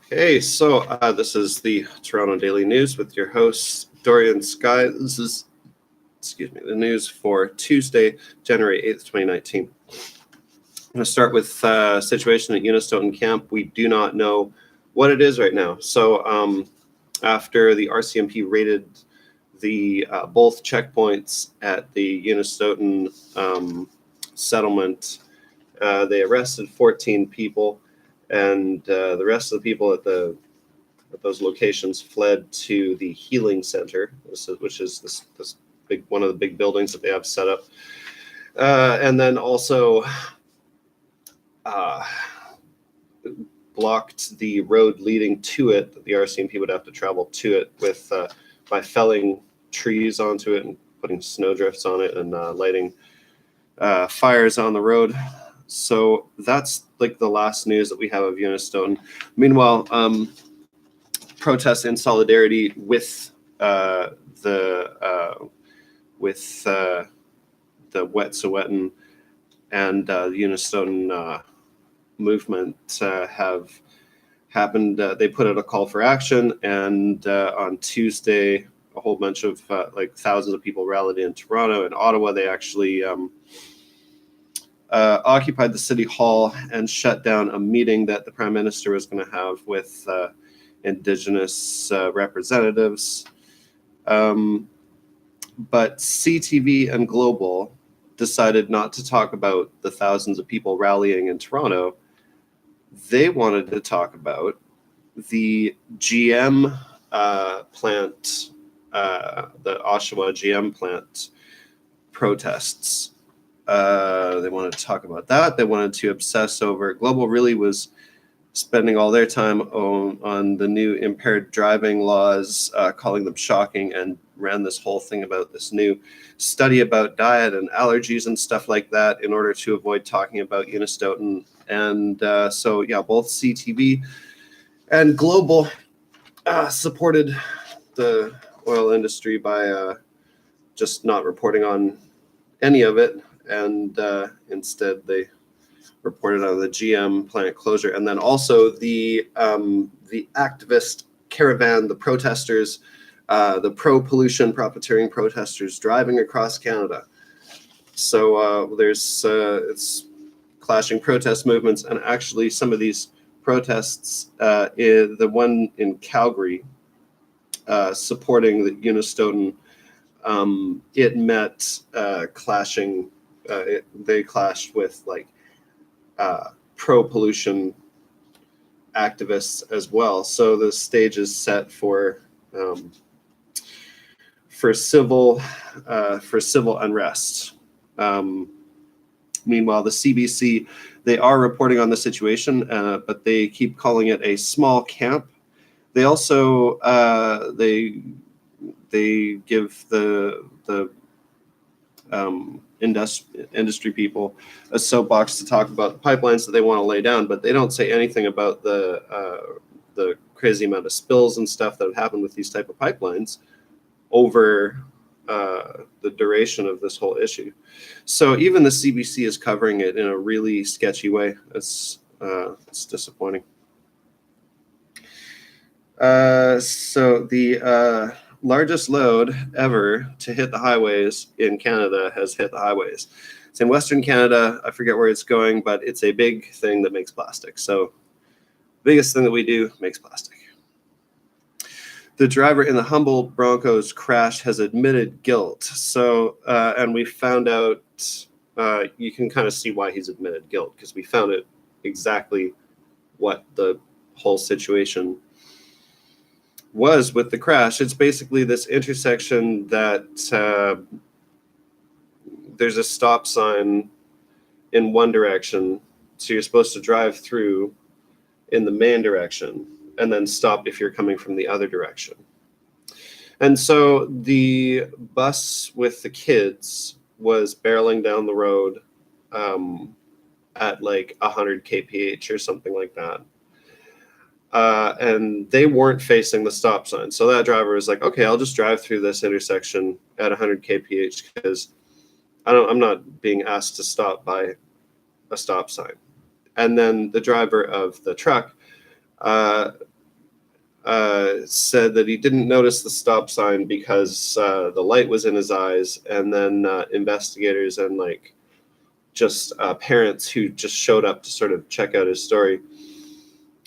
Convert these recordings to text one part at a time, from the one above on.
Hey, so this is the Toronto Daily News with your host, Dorian Sky. This is, the news for Tuesday, January 8th, 2019. I'm going to start with situation at Unistoten Camp. We do not know what it is right now. So after the RCMP raided the both checkpoints at the Unistoten settlement, they arrested 14 people. And the rest of the people at those locations fled to the Healing Center, which is this big one of the big buildings that they have set up, and then also blocked the road leading to it. That the RCMP would have to travel to it with by felling trees onto it and putting snowdrifts on it and lighting fires on the road. So that's like the last news that we have of Unistoten. Meanwhile, protests in solidarity with the Wet'suwet'en and the Unistoten movement have happened. They put out a call for action, and on Tuesday, a whole bunch of thousands of people rallied in Toronto and Ottawa. They actually occupied the City Hall and shut down a meeting that the Prime Minister was going to have with Indigenous representatives. But CTV and Global decided not to talk about the thousands of people rallying in Toronto. They wanted to talk about the GM plant, the Oshawa GM plant protests. They wanted to talk about that. They wanted to obsess over. Global really was spending all their time on the new impaired driving laws, calling them shocking, and ran this whole thing about this new study about diet and allergies and stuff like that in order to avoid talking about Unistoten. And so, both CTV and Global supported the oil industry by just not reporting on any of it. And instead, they reported on the GM plant closure, and then also the activist caravan, the protesters, the pro-pollution profiteering protesters driving across Canada. So there's it's clashing protest movements, and actually some of these protests, the one in Calgary, supporting the Unistoten, it met clashing. They clashed with pro-pollution activists as well. So the stage is set for civil unrest. Meanwhile, the CBC, they are reporting on the situation, but they keep calling it a small camp. They also they give the industry people a soapbox to talk about the pipelines that they want to lay down, but they don't say anything about the crazy amount of spills and stuff that have happened with these type of pipelines over the duration of this whole issue. So even the CBC is covering it in a really sketchy way. It's disappointing. So the largest load ever to hit the highways in Canada has hit the highways. It's in Western Canada. I forget where it's going, but it's a big thing that makes plastic. So biggest thing that we do makes plastic. The driver in the Humboldt Broncos crash has admitted guilt. So, and we found out, you can kind of see why he's admitted guilt, because we found out exactly what the whole situation was with the crash. It's basically this intersection that there's a stop sign in one direction, so you're supposed to drive through in the main direction and then stop if you're coming from the other direction. And so the bus with the kids was barreling down the road at like 100 kph or something like that. And they weren't facing the stop sign. So that driver was like, okay, I'll just drive through this intersection at 100 kph because I'm not being asked to stop by a stop sign. And then the driver of the truck said that he didn't notice the stop sign because the light was in his eyes, and then investigators and like just parents who just showed up to sort of check out his story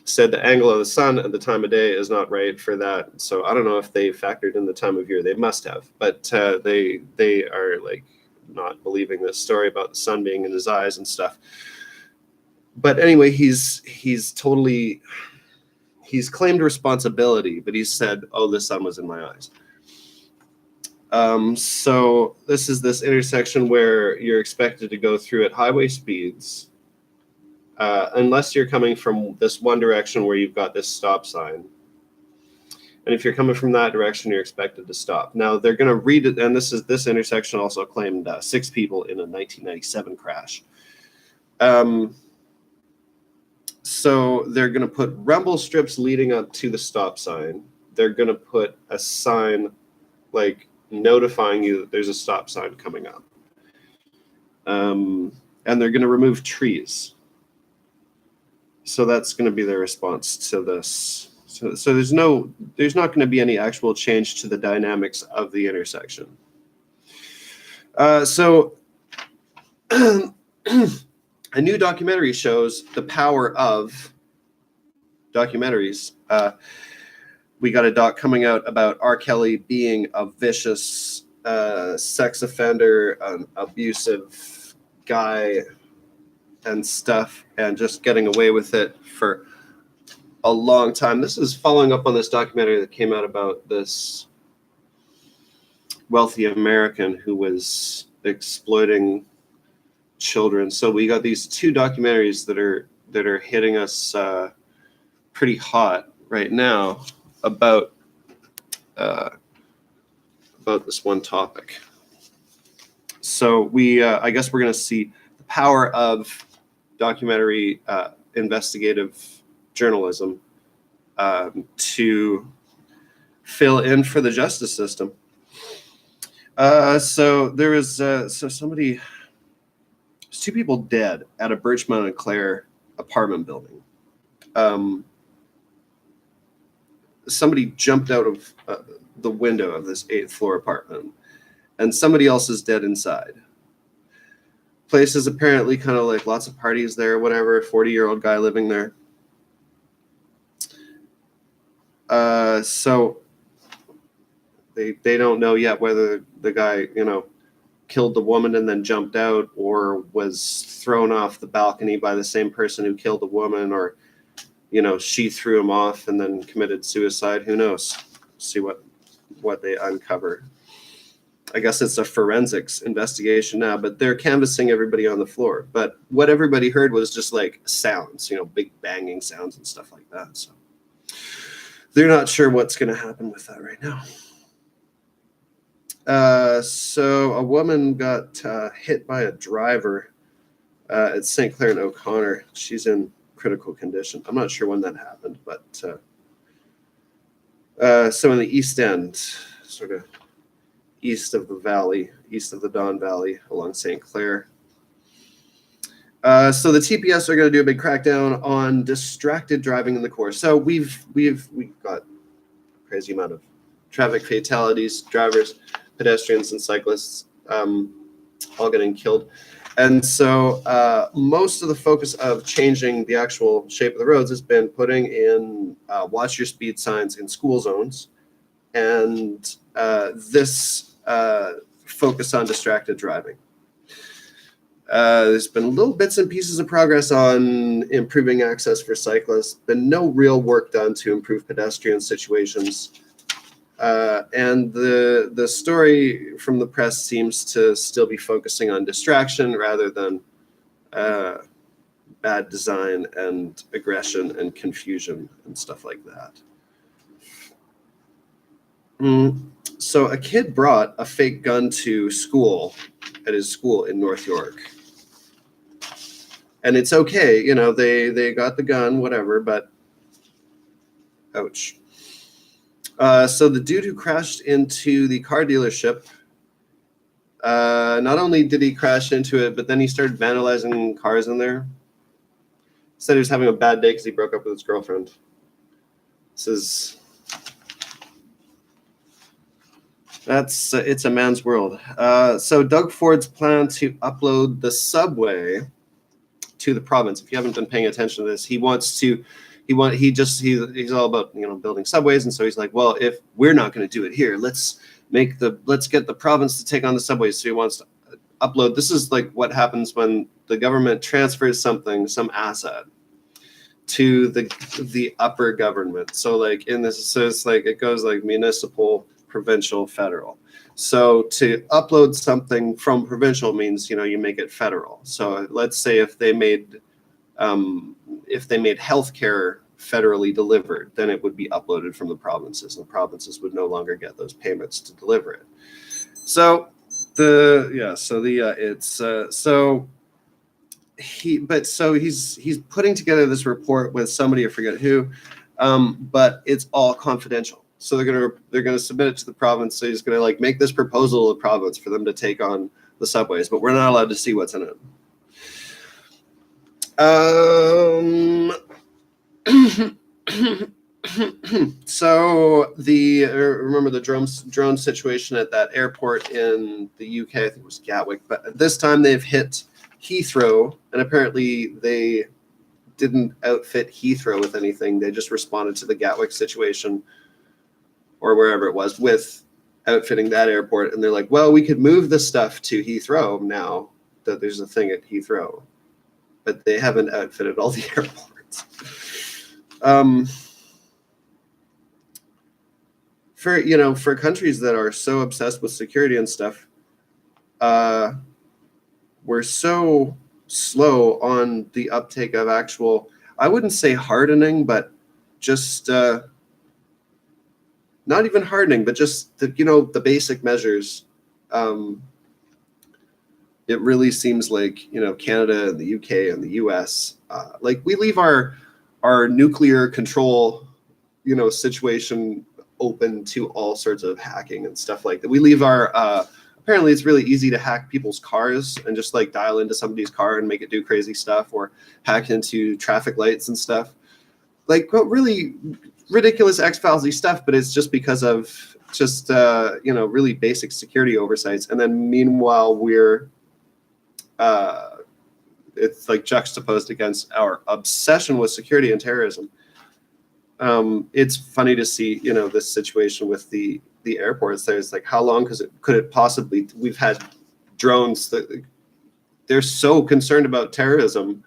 said the angle of the sun at the time of day is not right for that. So I don't know if they factored in the time of year. They must have, but they are like not believing this story about the sun being in his eyes and stuff. But anyway, he's claimed responsibility, but he said, "Oh, the sun was in my eyes." So this is this intersection where you're expected to go through at highway speeds. Unless you're coming from this one direction where you've got this stop sign. And if you're coming from that direction, you're expected to stop. Now, they're going to read it, and this intersection also claimed 6 people in a 1997 crash. So they're going to put rumble strips leading up to the stop sign. They're going to put a sign, like, notifying you that there's a stop sign coming up. And they're going to remove trees. So that's going to be their response to this. So there's not going to be any actual change to the dynamics of the intersection. So a new documentary shows the power of documentaries. We got a doc coming out about R. Kelly being a vicious sex offender, an abusive guy, and stuff, and just getting away with it for a long time. This is following up on this documentary that came out about this wealthy American who was exploiting children. So we got these 2 documentaries that are hitting us pretty hot right now about this one topic. So I guess we're going to see the power of documentary investigative journalism to fill in for the justice system. So there was there's 2 people dead at a Birchmount and Clare apartment building. Somebody jumped out of the window of this 8th floor apartment, and somebody else is dead inside. Place is apparently kind of like lots of parties there, whatever, 40-year-old guy living there. So they don't know yet whether the guy, killed the woman and then jumped out, or was thrown off the balcony by the same person who killed the woman, or, she threw him off and then committed suicide. Who knows? See what they uncover. I guess it's a forensics investigation now, but they're canvassing everybody on the floor. But what everybody heard was just like sounds, big banging sounds and stuff like that. So they're not sure what's going to happen with that right now. So a woman got hit by a driver at St. Clair and O'Connor. She's in critical condition. I'm not sure when that happened, but so in the East End, sort of east of the valley, east of the Don Valley, along St. Clair. So the TPS are going to do a big crackdown on distracted driving in the course. So we've got a crazy amount of traffic fatalities, drivers, pedestrians, and cyclists all getting killed. And so most of the focus of changing the actual shape of the roads has been putting in watch your speed signs in school zones, and this focus on distracted driving. There's been little bits and pieces of progress on improving access for cyclists, been no real work done to improve pedestrian situations. And the story from the press seems to still be focusing on distraction rather than bad design and aggression and confusion and stuff like that. So a kid brought a fake gun to school at his school in North York. And it's okay, they got the gun, whatever, but ouch. So the dude who crashed into the car dealership, not only did he crash into it, but then he started vandalizing cars in there. Said he was having a bad day because he broke up with his girlfriend. This is That's it's a man's world. So Doug Ford's plan to upload the subway to the province. If you haven't been paying attention to this, he's all about building subways, and so he's like, well, if we're not going to do it here, let's get the province to take on the subways. So he wants to upload. This is like what happens when the government transfers some asset to the upper government. So like it's like it goes like municipal, provincial, federal. So to upload something from provincial means you make it federal. So let's say if they made healthcare federally delivered, then it would be uploaded from the provinces, and the provinces would no longer get those payments to deliver it. So he's putting together this report with somebody, I forget who, but it's all confidential. So they're gonna submit it to the province. So he's gonna like make this proposal to the province for them to take on the subways, but we're not allowed to see what's in it. So remember the drone situation at that airport in the UK, I think it was Gatwick, but this time they've hit Heathrow, and apparently they didn't outfit Heathrow with anything. They just responded to the Gatwick situation or wherever it was with outfitting that airport, and they're like, well, we could move the stuff to Heathrow now that there's a thing at Heathrow, but they haven't outfitted all the airports. For countries that are so obsessed with security and stuff, we're so slow on the uptake of actual, I wouldn't say hardening, but just not even hardening, but just the basic measures. It really seems like Canada and the UK and the US, like we leave our nuclear control situation open to all sorts of hacking and stuff like that. We leave our apparently it's really easy to hack people's cars and just like dial into somebody's car and make it do crazy stuff, or hack into traffic lights and stuff, like really ridiculous X-Filesy stuff, but it's just because of just really basic security oversights. And then meanwhile we're it's like juxtaposed against our obsession with security and terrorism. It's funny to see, this situation with the airports. There's like, how long could it possibly? We've had drones that they're so concerned about terrorism,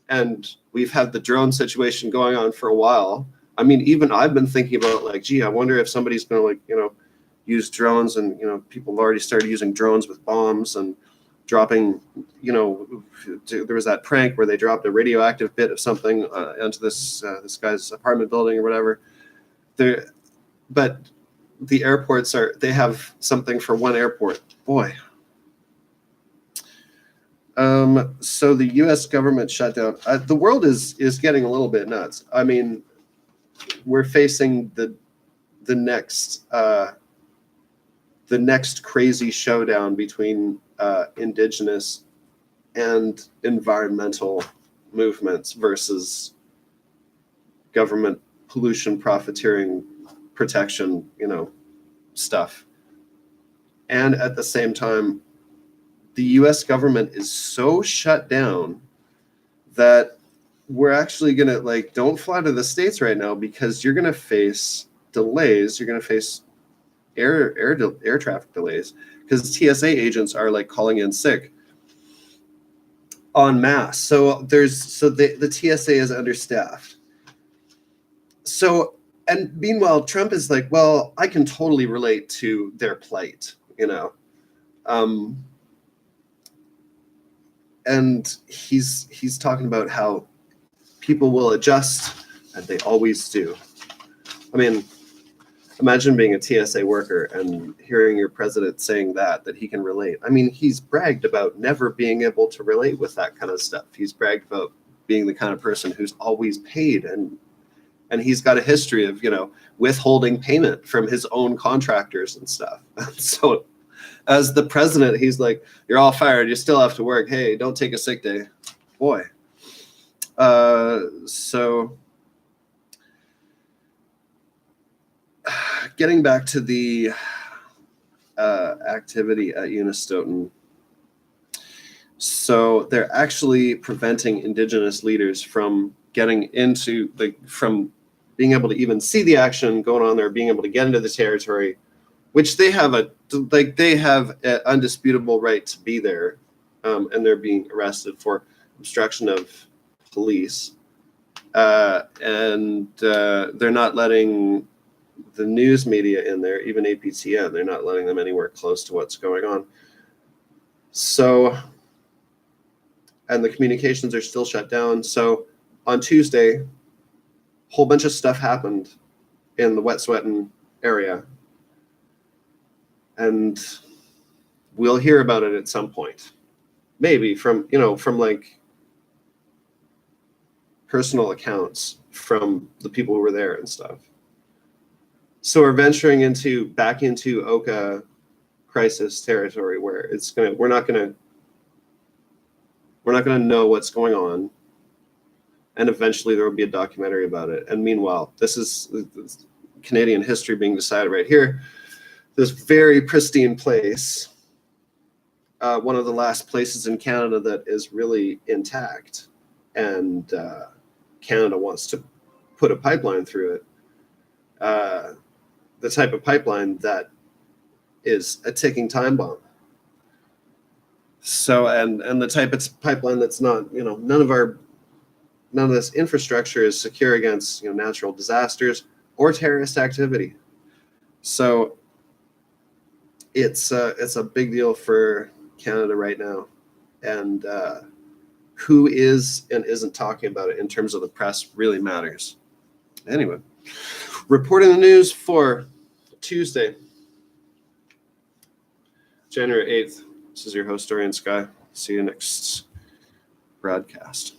and we've had the drone situation going on for a while. I mean, even I've been thinking about like, gee, I wonder if somebody's going to use drones, and people have already started using drones with bombs and dropping, there was that prank where they dropped a radioactive bit of something onto this guy's apartment building or whatever. But the airports they have something for one airport. Boy. So the U.S. government shutdown. The world is getting a little bit nuts. I mean, we're facing the next crazy showdown between indigenous and environmental movements versus government pollution, profiteering, protection, stuff. And at the same time, the US government is so shut down that we're actually going to don't fly to the States right now, because you're going to face delays. You're going to face air traffic delays, because TSA agents are calling in sick en masse. So the TSA is understaffed. So, and meanwhile, Trump is like, well, I can totally relate to their plight, and he's talking about how people will adjust, and they always do. I mean, imagine being a TSA worker and hearing your president saying that he can relate. I mean, he's bragged about never being able to relate with that kind of stuff. He's bragged about being the kind of person who's always paid, and he's got a history of, withholding payment from his own contractors and stuff. So as the president, he's like, you're all fired. You still have to work. Hey, don't take a sick day. Boy. So getting back to the activity at Unistoten. So they're actually preventing Indigenous leaders from getting into from being able to even see the action going on there, being able to get into the territory, which they have an undisputable right to be there, and they're being arrested for obstruction of police, and they're not letting the news media in there, even APTN. They're not letting them anywhere close to what's going on. So, and the communications are still shut down. So on Tuesday, a whole bunch of stuff happened in the Wet'suwet'en area, and we'll hear about it at some point, maybe from like personal accounts from the people who were there and stuff. So we're venturing back into Oka crisis territory, where we're not gonna know what's going on, and eventually there will be a documentary about it. And meanwhile, this is Canadian history being decided right here. This very pristine place, one of the last places in Canada that is really intact, and Canada wants to put a pipeline through it. The type of pipeline that is a ticking time bomb. So, and the type of pipeline that's not, none of this infrastructure is secure against, natural disasters or terrorist activity. So it's a big deal for Canada right now, and who is and isn't talking about it in terms of the press really matters. Anyway, reporting the news for Tuesday, January 8th. This is your host, Dorian Sky. See you next broadcast.